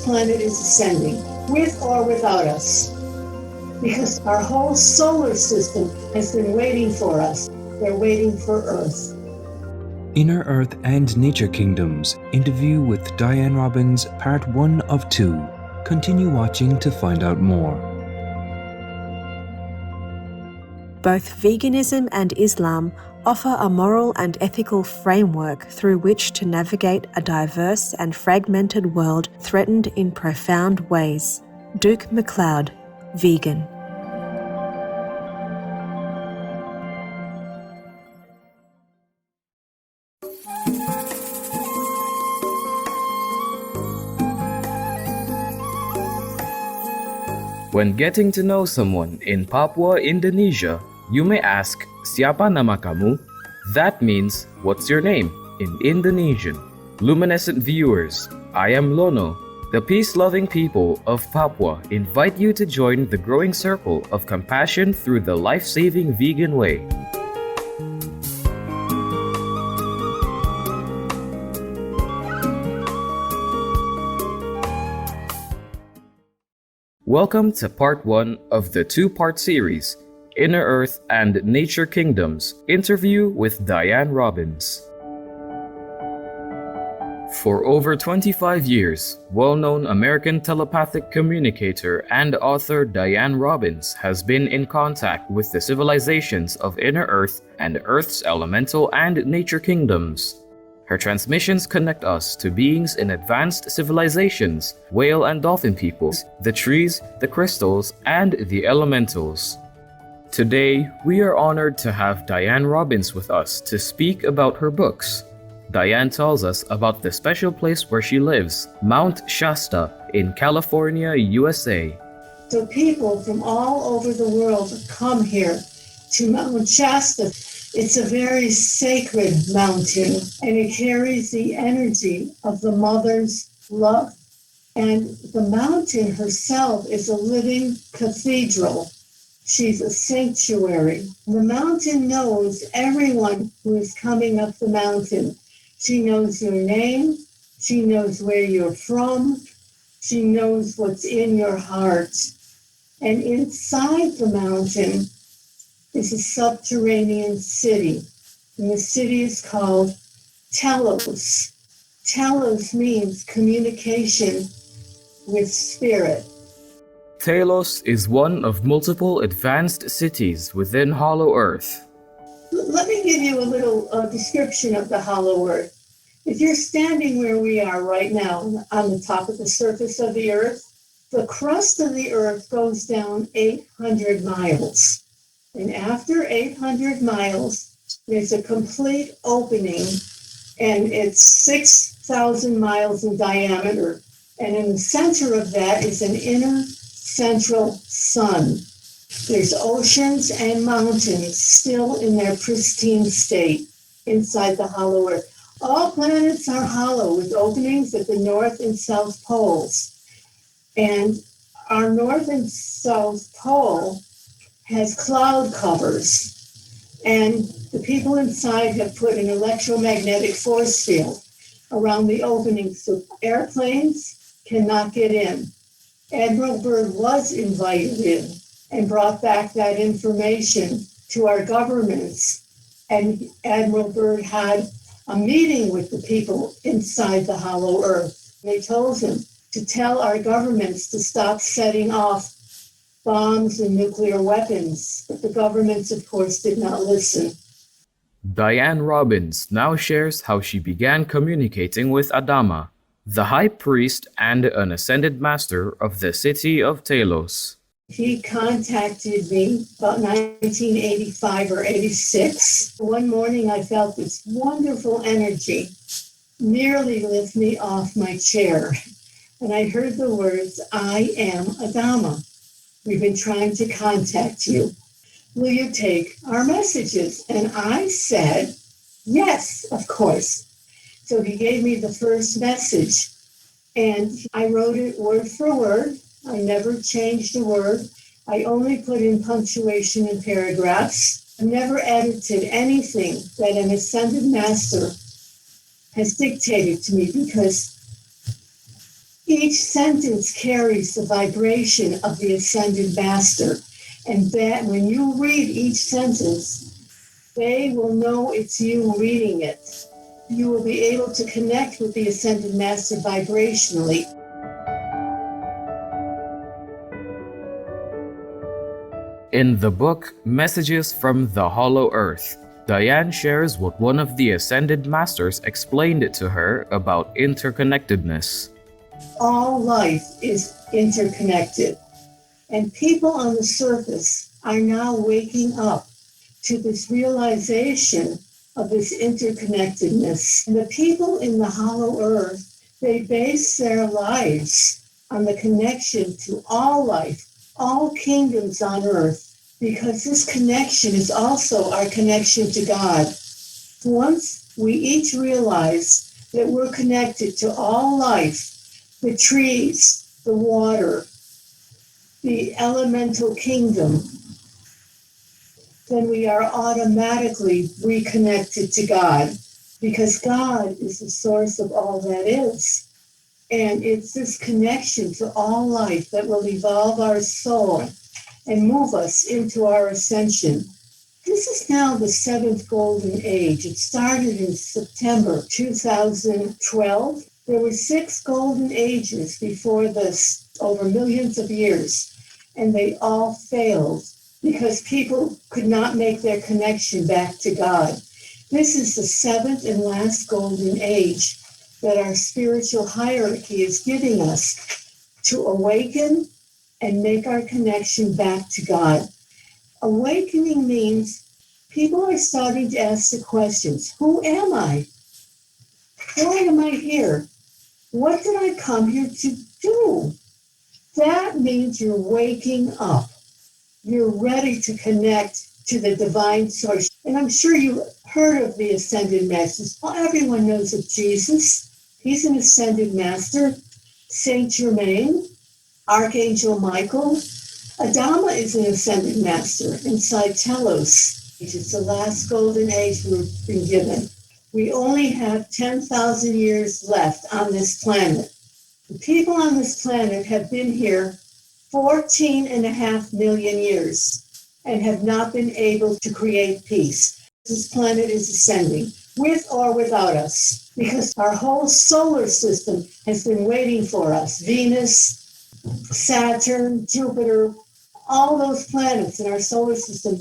planet is ascending, with or without us. Because our whole solar system has been waiting for us. They're waiting for Earth. Inner Earth and Nature Kingdoms interview with Dianne Robbins, part 1 of 2. Continue watching to find out more. Both veganism and Islam offer a moral and ethical framework through which to navigate a diverse and fragmented world threatened in profound ways. Duke MacLeod, vegan. When getting to know someone in Papua, Indonesia, you may ask, "Siapa nama kamu?" That means, "What's your name?" in Indonesian. Luminescent viewers, I am Lono. The peace-loving people of Papua invite you to join the growing circle of compassion through the life-saving vegan way. Welcome to part 1 of the 2-part series, Inner Earth and Nature Kingdoms, interview with Dianne Robbins. For over 25 years, well-known American telepathic communicator and author Dianne Robbins has been in contact with the civilizations of Inner Earth and Earth's elemental and nature kingdoms. Her transmissions connect us to beings in advanced civilizations, whale and dolphin peoples, the trees, the crystals, and the elementals. Today, we are honored to have Dianne Robbins with us to speak about her books. Dianne tells us about the special place where she lives, Mount Shasta in California, USA. So people from all over the world come here to Mount Shasta. It's a very sacred mountain, and it carries the energy of the mother's love. And the mountain herself is a living cathedral. She's a sanctuary. The mountain knows everyone who is coming up the mountain. She knows your name. She knows where you're from. She knows what's in your heart. And inside the mountain is a subterranean city. And the city is called Telos. Telos means communication with spirit. Telos is one of multiple advanced cities within Hollow Earth. Let me give you a little description of the Hollow Earth. If you're standing where we are right now on the top of the surface of the Earth, the crust of the Earth goes down 800 miles. And after 800 miles, there's a complete opening, and it's 6,000 miles in diameter. And in the center of that is an inner central sun. There's oceans and mountains still in their pristine state inside the hollow Earth. All planets are hollow with openings at the north and south poles. And our north and south pole has cloud covers, and the people inside have put an electromagnetic force field around the openings so airplanes cannot get in. Admiral Byrd was invited in and brought back that information to our governments, and Admiral Byrd had a meeting with the people inside the hollow Earth. They told him to tell our governments to stop setting off bombs and nuclear weapons, but the governments, of course, did not listen. Dianne Robbins now shares how she began communicating with Adama, the high priest and an ascended master of the city of Telos. He contacted me about 1985 or 86. One morning I felt this wonderful energy nearly lift me off my chair. And I heard the words, "I am Adama. We've been trying to contact you. Will you take our messages?" And I said, "Yes, of course." So he gave me the first message, and I wrote it word for word. I never changed a word. I only put in punctuation and paragraphs. I never edited anything that an ascended master has dictated to me, because Each sentence carries the vibration of the Ascended Master. And that when you read each sentence, they will know it's you reading it. You will be able to connect with the Ascended Master vibrationally. In the book Messages from the Hollow Earth, Dianne shares what one of the Ascended Masters explained to her about interconnectedness. All life is interconnected, and people on the surface are now waking up to this realization of this interconnectedness. And the people in the hollow earth, they base their lives on the connection to all life, all kingdoms on earth, because this connection is also our connection to God. Once we each realize that we're connected to all life, the trees, the water, the elemental kingdom, then we are automatically reconnected to God, because God is the source of all that is. And it's this connection to all life that will evolve our soul and move us into our ascension. This is now the seventh golden age. It started in September 2012. There were 6 golden ages before this, over millions of years, and they all failed because people could not make their connection back to God. This is the 7th and last golden age that our spiritual hierarchy is giving us to awaken and make our connection back to God. Awakening means people are starting to ask the questions, who am I? Why am I here? What did I come here to do? That means you're waking up. You're ready to connect to the divine source. And I'm sure you heard of the Ascended Masters. Well, everyone knows of Jesus. He's an Ascended Master. Saint Germain, Archangel Michael. Adama is an Ascended Master inside Telos. It's the last golden age we've been given. We only have 10,000 years left on this planet. The people on this planet have been here 14.5 million years and have not been able to create peace. This planet is ascending, with or without us, because our whole solar system has been waiting for us. Venus, Saturn, Jupiter, all those planets in our solar system,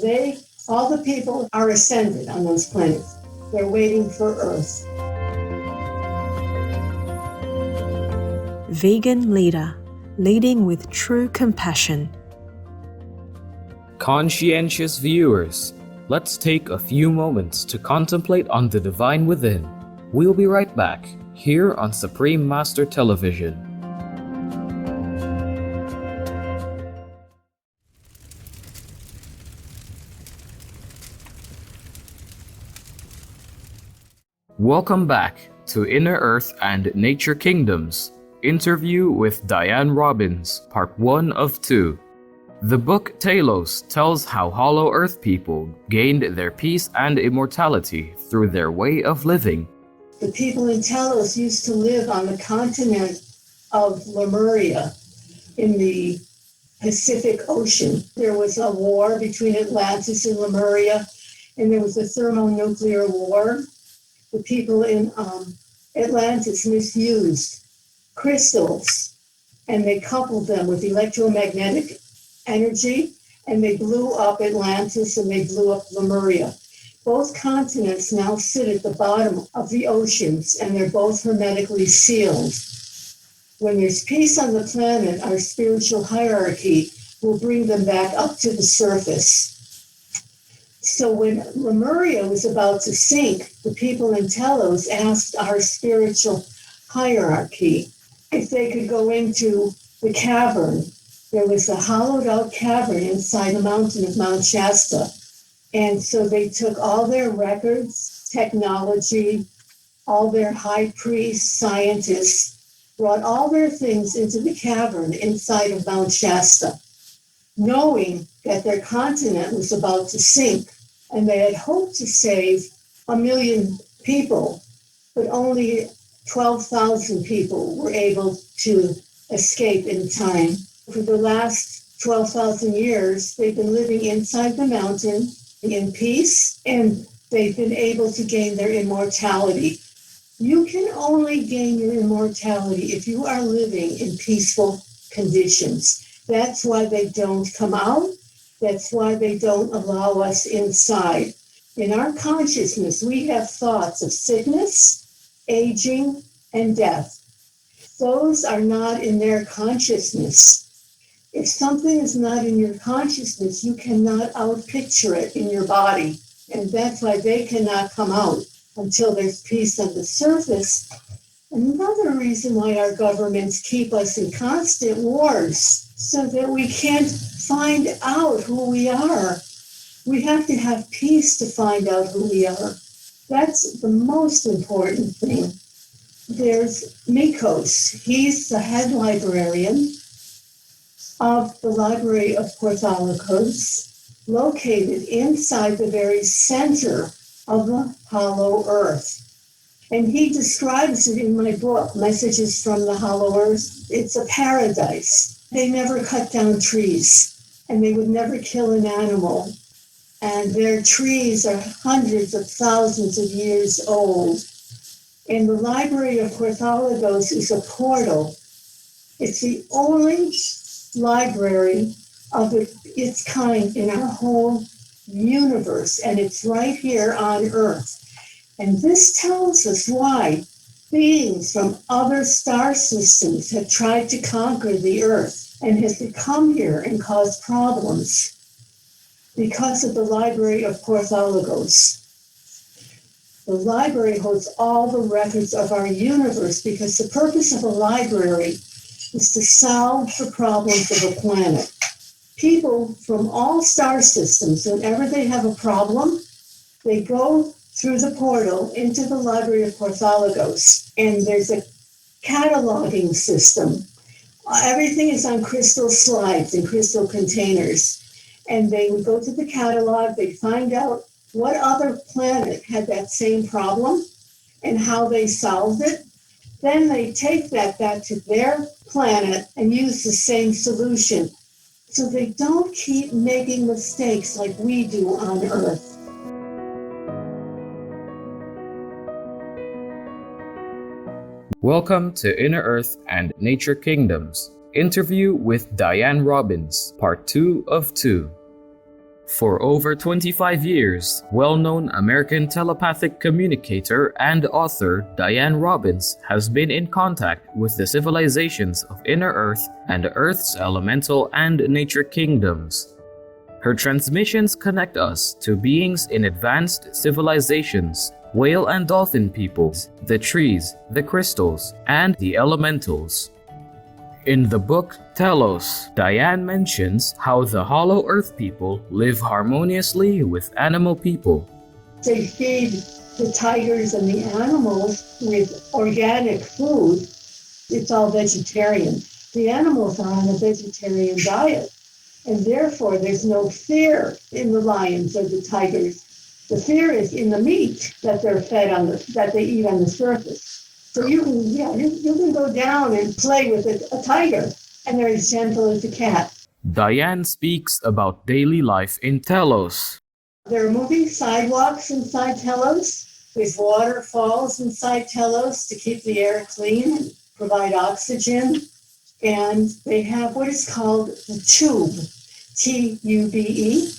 all the people are ascended on those planets. They're waiting for Earth. Vegan leader, leading with true compassion. Conscientious viewers, let's take a few moments to contemplate on the divine within. We'll be right back here on Supreme Master Television. Welcome back to Inner Earth and Nature Kingdoms, interview with Dianne Robbins, part 1 of 2. The book Telos tells how Hollow Earth people gained their peace and immortality through their way of living. The people in Telos used to live on the continent of Lemuria in the Pacific Ocean. There was a war between Atlantis and Lemuria, and there was a thermonuclear war. The people in Atlantis misused crystals, and they coupled them with electromagnetic energy, and they blew up Atlantis and they blew up Lemuria. Both continents now sit at the bottom of the oceans, and they're both hermetically sealed. When there's peace on the planet, our spiritual hierarchy will bring them back up to the surface. So when Lemuria was about to sink, the people in Telos asked our spiritual hierarchy if they could go into the cavern. There was a hollowed out cavern inside the mountain of Mount Shasta. And so they took all their records, technology, all their high priests, scientists, brought all their things into the cavern inside of Mount Shasta, knowing that their continent was about to sink. And they had hoped to save 1 million people, but only 12,000 people were able to escape in time. For the last 12,000 years, they've been living inside the mountain in peace, and they've been able to gain their immortality. You can only gain your immortality if you are living in peaceful conditions. That's why they don't come out. That's why they don't allow us inside. In our consciousness, we have thoughts of sickness, aging, and death. Those are not in their consciousness. If something is not in your consciousness, you cannot outpicture it in your body. And that's why they cannot come out until there's peace on the surface. Another reason why our governments keep us in constant wars, so that we can't find out who we are. We have to have peace to find out who we are. That's the most important thing. There's Mikos. He's the head librarian of the Library of Porthalikos, located inside the very center of the hollow earth. And he describes it in my book, Messages from the Hollow Earth. It's a paradise. They never cut down trees, and they would never kill an animal. And their trees are hundreds of thousands of years old. And the Library of Porthalikos is a portal. It's the only library of its kind in our whole universe, and it's right here on Earth. And this tells us why beings from other star systems have tried to conquer the Earth and have come here and caused problems because of the Library of Porthalikos. The library holds all the records of our universe because the purpose of a library is to solve the problems of a planet. People from all star systems, whenever they have a problem, they go through the portal into the Library of Porthalikos, and there's a cataloging system. Everything is on crystal slides and crystal containers. And they would go to the catalog, they'd find out what other planet had that same problem and how they solved it. Then they take that back to their planet and use the same solution. So they don't keep making mistakes like we do on Earth. Welcome to Inner Earth and Nature Kingdoms. Interview with Dianne Robbins, Part 2 of 2. For over 25 years, well-known American telepathic communicator and author Dianne Robbins has been in contact with the civilizations of Inner Earth and Earth's elemental and nature kingdoms. Her transmissions connect us to beings in advanced civilizations, whale and dolphin peoples, the trees, the crystals, and the elementals. In the book Telos, Dianne mentions how the Hollow Earth people live harmoniously with animal people. They feed the tigers and the animals with organic food. It's all vegetarian. The animals are on a vegetarian diet, and therefore there's no fear in the lions or the tigers. The fear is in the meat that they're fed on, that they eat on the surface. So you can go down and play with a tiger, and they're as gentle as a cat. Dianne speaks about daily life in Telos. There are moving sidewalks inside Telos. There's waterfalls inside Telos to keep the air clean and provide oxygen. And they have what is called the tube, T-U-B-E.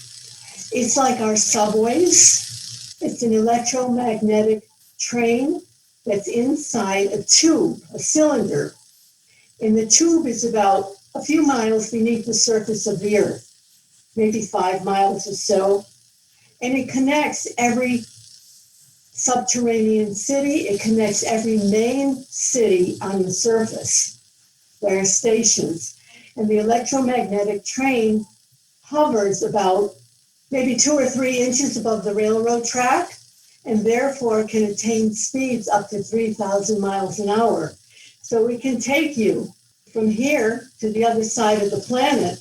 It's like our subways. It's an electromagnetic train that's inside a tube, a cylinder. And the tube is about a few miles beneath the surface of the earth, maybe 5 miles or so. And it connects every subterranean city. It connects every main city on the surface. There are stations. And the electromagnetic train hovers about maybe 2 or 3 inches above the railroad track, and therefore can attain speeds up to 3,000 miles an hour. So it can take you from here to the other side of the planet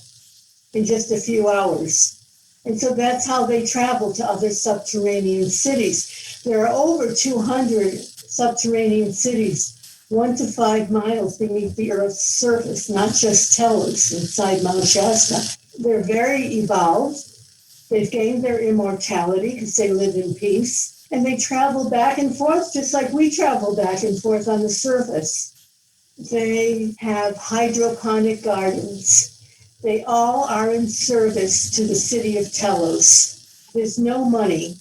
in just a few hours. And so that's how they travel to other subterranean cities. There are over 200 subterranean cities 1 to 5 miles beneath the Earth's surface, not just Telos inside Mount Shasta. They're very evolved. They've gained their immortality because they live in peace. And they travel back and forth just like we travel back and forth on the surface. They have hydroponic gardens. They all are in service to the city of Telos. There's no money.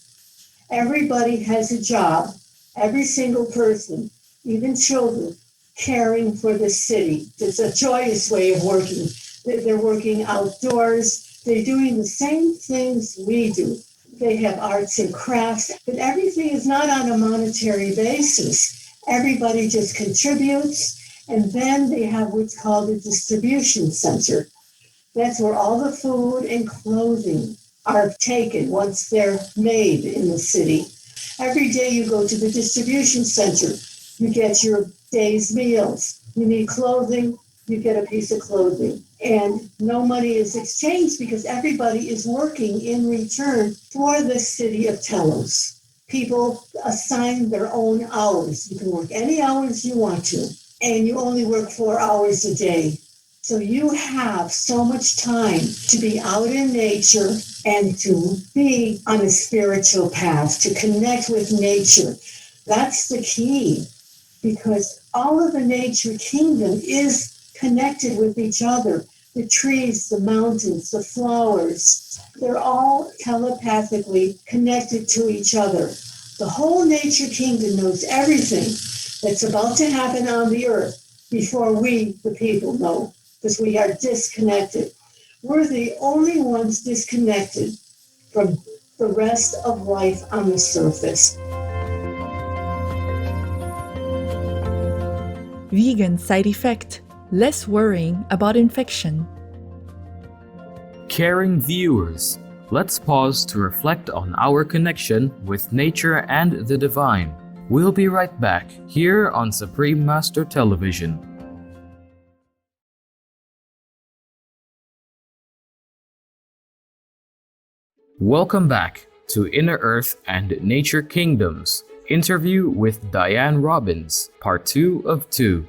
Everybody has a job. Every single person, even children, caring for the city. It's a joyous way of working. They're working outdoors. They're doing the same things we do. They have arts and crafts, but everything is not on a monetary basis. Everybody just contributes, and then they have what's called a distribution center. That's where all the food and clothing are taken once they're made in the city. Every day you go to the distribution center, you get your day's meals. You need clothing, you get a piece of clothing. And no money is exchanged because everybody is working in return for the city of Telos. People assign their own hours. You can work any hours you want to, and you only work 4 hours a day. So you have so much time to be out in nature and to be on a spiritual path, to connect with nature. That's the key, because all of the nature kingdom is connected with each other. The trees, the mountains, the flowers, they're all telepathically connected to each other. The whole nature kingdom knows everything that's about to happen on the earth before we, the people, know, because we are disconnected. We're the only ones disconnected from the rest of life on the surface. Vegan side effect: less worrying about infection. Caring viewers, let's pause to reflect on our connection with nature and the divine. We'll be right back here on Supreme Master Television. Welcome back to Inner Earth and Nature Kingdoms, interview with Dianne Robbins, part 2 of 2.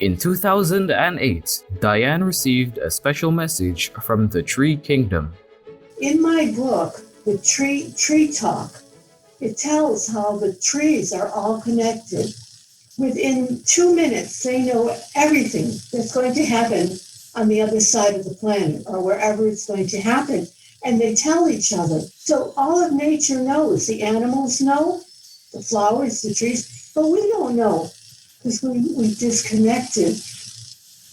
In 2008, Dianne received a special message from the Tree Kingdom. In my book, The Tree Talk, it tells how the trees are all connected. Within 2 minutes, they know everything that's going to happen on the other side of the planet or wherever it's going to happen. And they tell each other. So all of nature knows. The animals know, the flowers, the trees, but we don't know because we disconnected.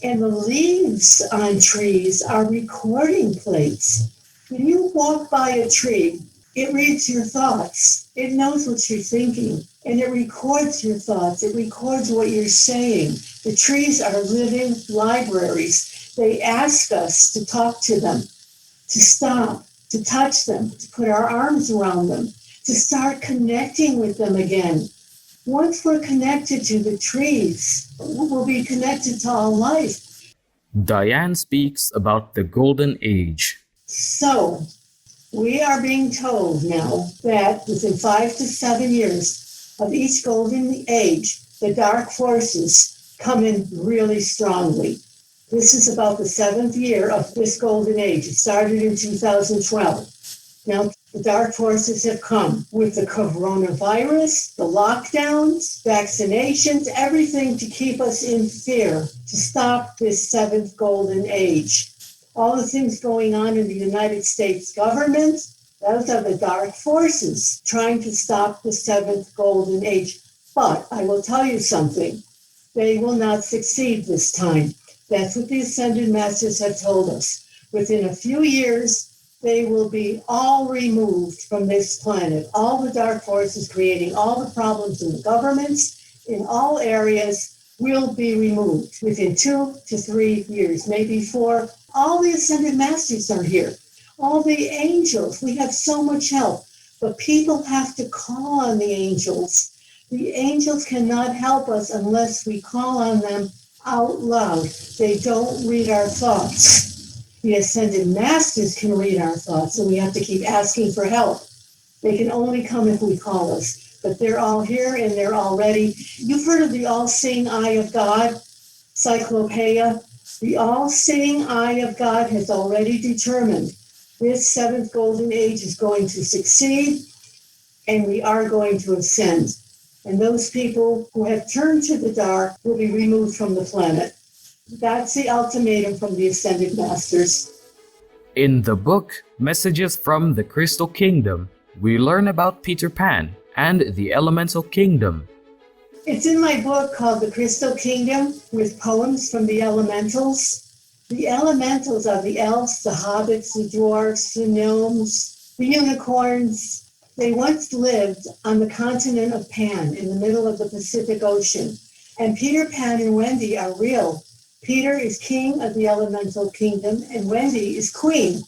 And the leaves on trees are recording plates. When you walk by a tree, it reads your thoughts. It knows what you're thinking, and it records your thoughts. It records what you're saying. The trees are living libraries. They ask us to talk to them, to stop, to touch them, to put our arms around them, to start connecting with them again. Once we're connected to the trees, we'll be connected to all life. Dianne speaks about the Golden Age. So, we are being told now that within 5 to 7 years of each Golden Age, the dark forces come in really strongly. This is about the 7th year of this Golden Age. It started in 2012. Now, the dark forces have come with the coronavirus, the lockdowns, vaccinations, everything to keep us in fear, to stop this 7th Golden Age. All the things going on in the United States government, those are the dark forces trying to stop the 7th Golden Age. But I will tell you something. They will not succeed this time. That's what the Ascended Masters have told us. Within a few years, they will be all removed from this planet. All the dark forces creating all the problems in the governments, in all areas, will be removed within 2 to 3 years, maybe 4. All the Ascended Masters are here. All the angels. We have so much help. But people have to call on the angels. The angels cannot help us unless we call on them out loud. They don't read our thoughts. The Ascended Masters can read our thoughts, and we have to keep asking for help. They can only come if we call us. but they're all here and they're all ready. You've heard of the all-seeing eye of God, cyclopeia. The all-seeing eye of God has already determined this seventh golden age is going to succeed, and we are going to ascend. And those people who have turned to the dark will be removed from the planet. That's the ultimatum from the Ascended Masters. In the book Messages from the Crystal Kingdom, we learn about Peter Pan and the Elemental Kingdom. It's in my book called The Crystal Kingdom, with poems from the elementals. The elementals are the elves, the hobbits, the dwarfs, the gnomes, the unicorns. They once lived on the continent of Pan in the middle of the Pacific Ocean. And Peter Pan and Wendy are real. Peter is king of the elemental kingdom and Wendy is queen.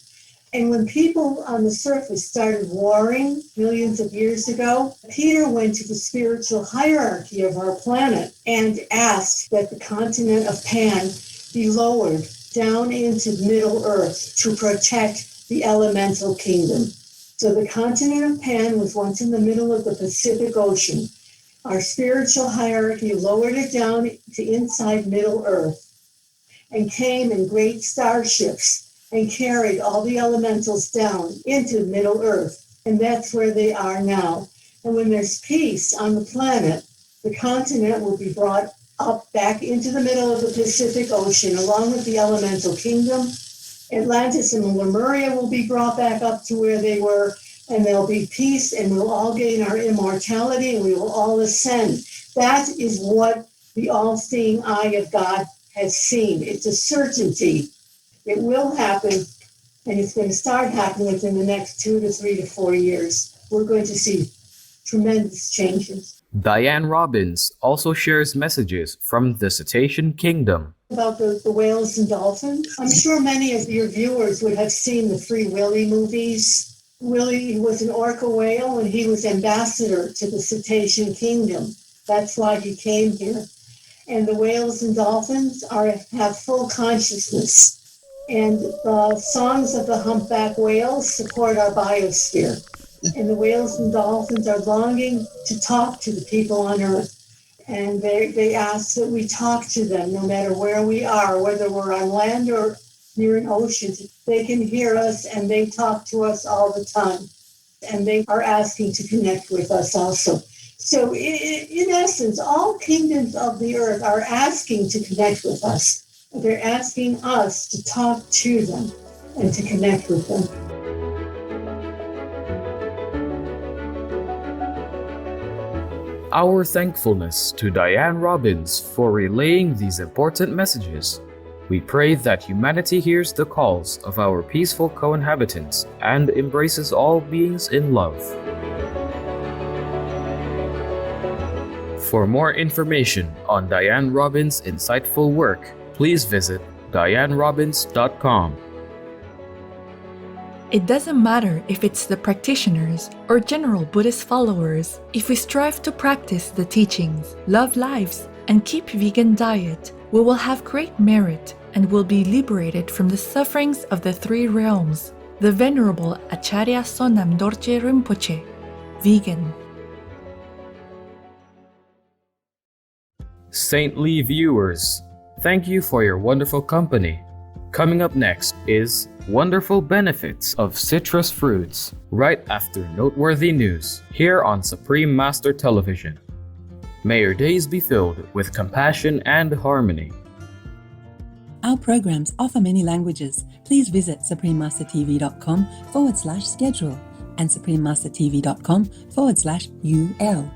And when people on the surface started warring millions of years ago, Peter went to the spiritual hierarchy of our planet and asked that the continent of Pan be lowered down into Middle Earth to protect the elemental kingdom. So the continent of Pan was once in the middle of the Pacific Ocean. Our spiritual hierarchy lowered it down to inside Middle Earth and came in great starships and carried all the elementals down into Middle Earth. And that's where they are now. And when there's peace on the planet, the continent will be brought up back into the middle of the Pacific Ocean, along with the elemental kingdom. Atlantis and Lemuria will be brought back up to where they were, and there'll be peace, and we'll all gain our immortality, and we will all ascend. That is what the all-seeing eye of God has seen. It's a certainty. It will happen, and it's going to start happening within the next 2 to 3 to 4 years. We're going to see tremendous changes. Dianne Robbins also shares messages from the Cetacean Kingdom. About the whales and dolphins. I'm sure many of your viewers would have seen the Free Willy movies. Willy was an orca whale, and he was ambassador to the Cetacean Kingdom. That's why he came here. And the whales and dolphins have full consciousness. And the songs of the humpback whales support our biosphere. And the whales and dolphins are longing to talk to the people on Earth. And they ask that we talk to them no matter where we are, whether we're on land or near an ocean. They can hear us and they talk to us all the time. And they are asking to connect with us also. So in essence, all kingdoms of the earth are asking to connect with us. They're asking us to talk to them and to connect with them. Our thankfulness to Dianne Robbins for relaying these important messages. We pray that humanity hears the calls of our peaceful co-inhabitants and embraces all beings in love. For more information on Dianne Robbins' insightful work, please visit DianneRobbins.com. It doesn't matter if it's the practitioners or general Buddhist followers. If we strive to practice the teachings, love lives, and keep vegan diet, we will have great merit and will be liberated from the sufferings of the three realms. The Venerable Acharya Sonam Dorje Rinpoche, vegan. Saintly viewers, thank you for your wonderful company. Coming up next is Wonderful Benefits of Citrus Fruits, right after noteworthy news, here on Supreme Master Television. May your days be filled with compassion and harmony. Our programs offer many languages. Please visit suprememastertv.com/schedule and suprememastertv.com/UL.